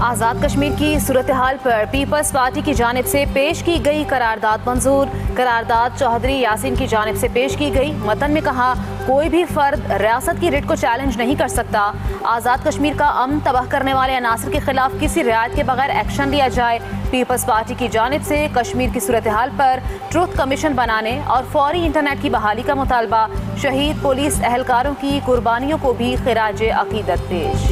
आज़ाद कश्मीर की सूरत हाल पर peoples party की जानिब से पेश की गई करारदाद मंजूर। करारदाद चौधरी यासीन की जानिब से पेश की गई। मतन में कहा, कोई भी फर्द रियासत की रिट को चैलेंज नहीं कर सकता। आज़ाद कश्मीर का अमन तबाह करने वाले अनासर के खिलाफ किसी रियायत के बगैर एक्शन लिया जाए। पीपल्स पार्टी की जानिब से कश्मीर की सूरत हाल पर ट्रुथ कमीशन बनाने और फौरी इंटरनेट की बहाली का मुतालबा। शहीद पुलिस एहलकारों की कुर्बानियों को भी खिराज अकीदत पेश।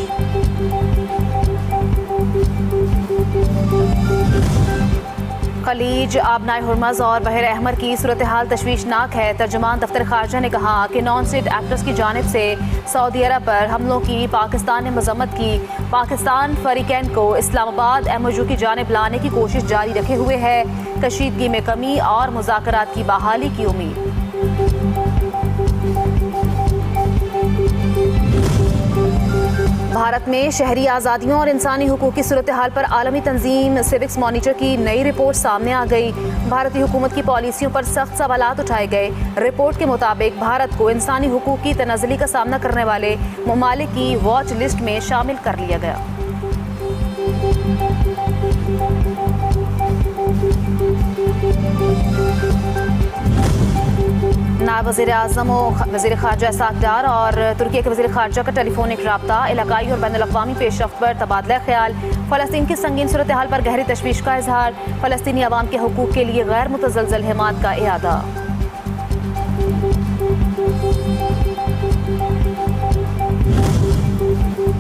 खलीज, आबनाए हुर्मज़ और बहर अहमर की सूरत हाल तशवीशनाक है। तर्जुमान दफ्तर खारजा ने कहा कि नॉन स्टेट एक्टर्स की जानिब से सऊदी अरब पर हमलों की पाकिस्तान ने मजम्मत की। पाकिस्तान फरीकैन को इस्लामाबाद MOU की जानिब लाने की कोशिश जारी रखे हुए है। कशीदगी में कमी और मुज़ाकरात की बहाली की उम्मीद। भारत में शहरी आज़ादियों और इंसानी हुकूक की सूरत हाल पर आलमी तंजीम सिविक्स मॉनिटर की नई रिपोर्ट सामने आ गई। भारतीय हुकूमत की पॉलिसियों पर सख्त सवालात उठाए गए। रिपोर्ट के मुताबिक भारत को इंसानी हुकूक की तनाज़ुली का सामना करने वाले ममालिक की वॉच लिस्ट में शामिल कर लिया गया। नायब वज़ीर आज़म और वज़ीर ख़ारजा इसाक़ डार और तुर्की के वज़ीर ख़ारजा का टेलीफोनिक रब्ता, इलाकाई और बैनुल-अक़वामी पेशरफ़्त पर तबादला ख्याल। फ़लस्तीन की संगीन सूरत हाल पर गहरी तशवीश का इजहार। फ़लस्तीनी अवाम के हुकूक के लिए गैर मुतज़लज़ल हिमात का इआदा।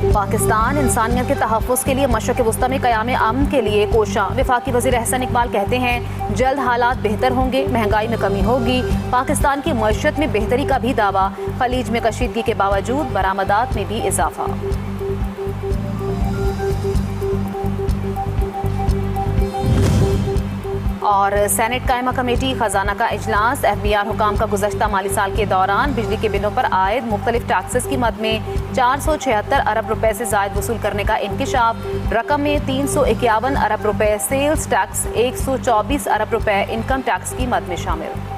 पाकिस्तान इंसानियत के तहफ़्फ़ुज़ के लिए मशरिक़ वस्ता में क़याम अमन के लिए कोशां। वफ़ाक़ी वज़ीर एहसन इक़बाल कहते हैं, जल्द हालात बेहतर होंगे, महंगाई में कमी होगी। पाकिस्तान की मईशत में बेहतरी का भी दावा। खलीज में कशीदगी के बावजूद बरामदात में भी इजाफा। और सेनेट कायमा कमेटी खजाना का इजलास। FBR हुकाम का गुज़श्ता माली साल के दौरान बिजली के बिलों पर आयद मुख्तलिफ टैक्सेस की मद में 476 अरब रुपए से ज़ायद वसूल करने का इंकिशाफ। रकम में 351 अरब रुपए सेल्स टैक्स, 124 अरब रुपए इनकम टैक्स की मद में शामिल।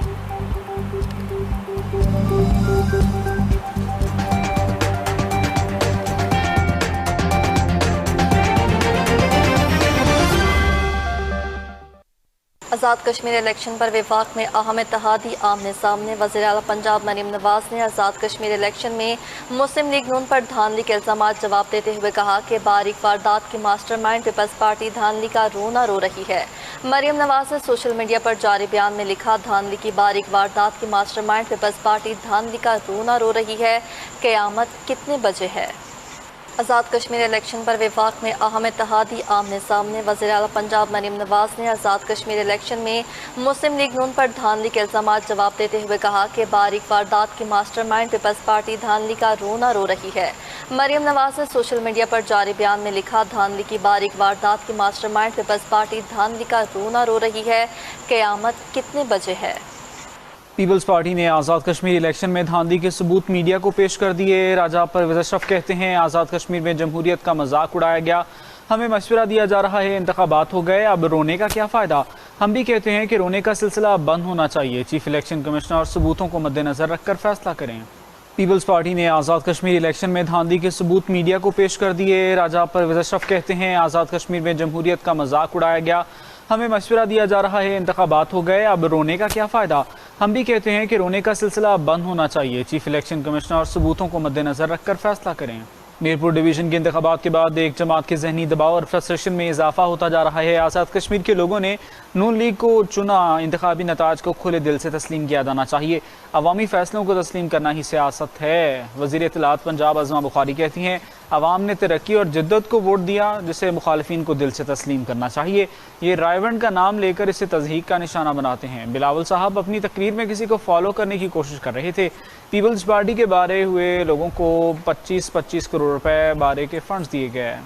आज़ाद कश्मीर इलेक्शन पर वफाक में अहम इत्तेहादी आमने सामने। वज़ीर आला पंजाब मरीम नवाज़ ने आज़ाद कश्मीर इलेक्शन में मुस्लिम लीग नून पर धांधली के इल्ज़ामात जवाब देते हुए कहा कि बारीक वारदात की मास्टरमाइंड पीपल्स पार्टी धांधली का रोना रो रही है। मरीम नवाज़ ने सोशल मीडिया पर जारी बयान में लिखा, धांधली की बारीक वारदात की मास्टरमाइंड पीपल्स पार्टी धांधली का रोना रो रही है। क़यामत कितने बजे है? आज़ाद कश्मीर इलेक्शन पर वफाक में अहम इत्तेहादी आमने सामने। वज़ीर आला पंजाब मरीम नवाज़ ने आज़ाद कश्मीर इलेक्शन में मुस्लिम लीग नून पर धांधली के इल्ज़ामात जवाब देते हुए कहा कि बारीक वारदात की मास्टरमाइंड पीपल्स पार्टी धांधली का रोना रो रही है। मरीम नवाज़ ने सोशल मीडिया पर जारी बयान में लिखा, धांधली की बारीक वारदात की मास्टरमाइंड पीपल्स पार्टी धांधली का रोना रो रही है। क़यामत कितने बजे है? पीपल्स पार्टी ने आज़ाद कश्मीर इलेक्शन में धांधली के सबूत मीडिया को पेश कर दिए। राजा परवेज़ अशरफ कहते हैं, आज़ाद कश्मीर में जमहूरियत का मजाक उड़ाया गया। हमें मशवरा दिया जा रहा है, इंतखाबात हो गए, अब रोने का क्या फ़ायदा। हम भी कहते हैं कि रोने का सिलसिला बंद होना चाहिए। चीफ इलेक्शन कमिश्नर सबूतों को मद्देनज़र रखकर फैसला करें। पीपल्स पार्टी ने आज़ाद कश्मीर इलेक्शन में धांधली के सबूत मीडिया को पेश कर दिए। राजा परवेज़ अशरफ कहते हैं, आज़ाद कश्मीर में जमहूरियत का मजाक उड़ाया गया। हमें मशवरा दिया जा रहा है, इंतखाबात हो गए, अब रोने का क्या फ़ायदा। हम भी कहते हैं कि रोने का सिलसिला बंद होना चाहिए। चीफ इलेक्शन कमिश्नर सबूतों को मद्देनज़र रखकर फैसला करें। मीरपुर डिवीज़न के इंतखाबात के बाद एक जमात के जहनी दबाव और फ्रस्ट्रेशन में इजाफा होता जा रहा है। आज़ाद कश्मीर के लोगों ने नून लीग को चुना। इंतखाबी नताज को खुले दिल से तस्लीम किया जाना चाहिए। अवामी फैसलों को तस्लीम करना ही सियासत है। वज़ीर इत्तलात पंजाब अज़मा बुखारी कहती हैं, अवाम ने तरक्की और जिद्दत को वोट दिया, जिसे मुखालिफिन को दिल से तस्लीम करना चाहिए। ये रायवंड का नाम लेकर इसे तज़हीक का निशाना बनाते हैं। बिलावल साहब अपनी तकरीर में किसी को फॉलो करने की कोशिश कर रहे थे। पीपल्स पार्टी के बारे हुए लोगों को 25-25 करोड़ रुपए बारे के फंड्स दिए गए।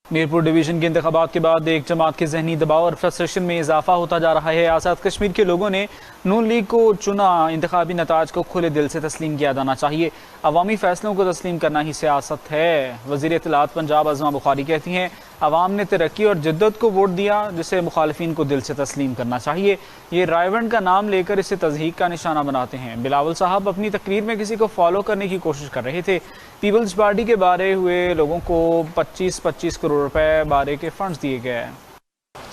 मीरपुर डिवीज़न के इंतखाबात के बाद एक जमात के जहनी दबाव और फ्रस्ट्रेशन में इजाफा होता जा रहा है। आज़ाद कश्मीर के लोगों ने नून लीग को चुना। इंतखाबी नताज को खुले दिल से तस्लीम किया जाना चाहिए। अवामी फैसलों को तस्लीम करना ही सियासत है। वज़ीर इत्तलात पंजाब अज़मा बुखारी कहती हैं, आवाम ने तरक्की और जिद्दत को वोट दिया, जिसे मुखालिफिन को दिल से तस्लीम करना चाहिए। ये रायवंड का नाम लेकर इसे तज़हीक का निशाना बनाते हैं। बिलावल साहब अपनी तकरीर में किसी को फॉलो करने की कोशिश कर रहे थे। पीपल्स पार्टी के बारे हुए लोगों को 25-25 करोड़ रुपए बारे के फंड्स दिए गए हैं।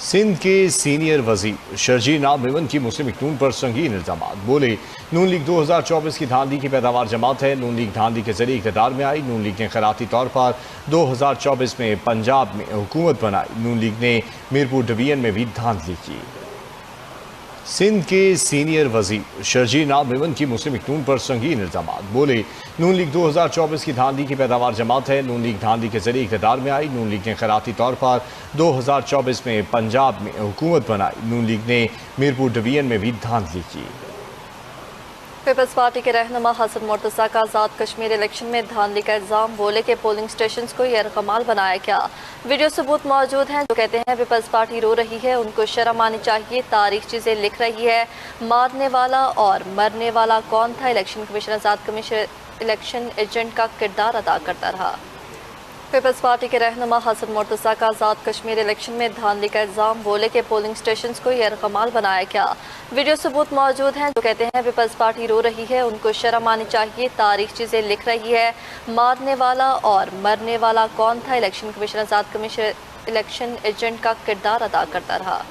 सिंध के सीनियर वजीर शर्जील नाम की मुस्लिम लीग नून पर संगीन इल्जाम। बोले नून लीग 2024 की धांधली की पैदावार जमात है। नून लीग धांधली के जरिए इक़्तिदार में आई। नून लीग ने खैराती तौर पर 2024 में पंजाब में हुकूमत बनाई। नून लीग ने मीरपुर डिवीजन में भी धांधली की। सिंध के सीनियर वजीर शर्जील नाम की मुस्लिम लीग नून पर संगीन इल्जाम। बोले नून लीग 2024 की धांधली की पैदावार जमात है। नून लीग धांधली के जरिए इक़्तिदार में आई। नून लीग ने खैराती तौर पर 2024 में पंजाब में हुकूमत बनाई। नून लीग ने मीरपुर डिवीजन में भी धांधली की। पीपल्स पार्टी के रहनुमा हसन मुर्तज़ा का आज़ाद कश्मीर इलेक्शन में धांधली का इल्ज़ाम। बोले कि पोलिंग स्टेशन को यरगमाल बनाया गया। वीडियो सबूत मौजूद हैं जो कहते हैं पीपल्स पार्टी रो रही है, उनको शर्म आनी चाहिए। तारीख चीज़ें लिख रही है। मारने वाला और मरने वाला कौन था? इलेक्शन कमीशन आज़ाद कमीशन इलेक्शन एजेंट का किरदार अदा करता रहा। पीपल्स पार्टी के रहनुमा हसन मुर्तज़ा का आज़ाद कश्मीर इलेक्शन में धांधली का इल्ज़ाम। बोले कि पोलिंग स्टेशन को यरगमाल बनाया गया। वीडियो सबूत मौजूद हैं जो कहते हैं पीपल्स पार्टी रो रही है, उनको शर्म आनी चाहिए। तारीख चीज़ें लिख रही है। मारने वाला और मरने वाला कौन था? इलेक्शन कमीशन आज़ाद कमीशन इलेक्शन एजेंट का किरदार अदा करता रहा।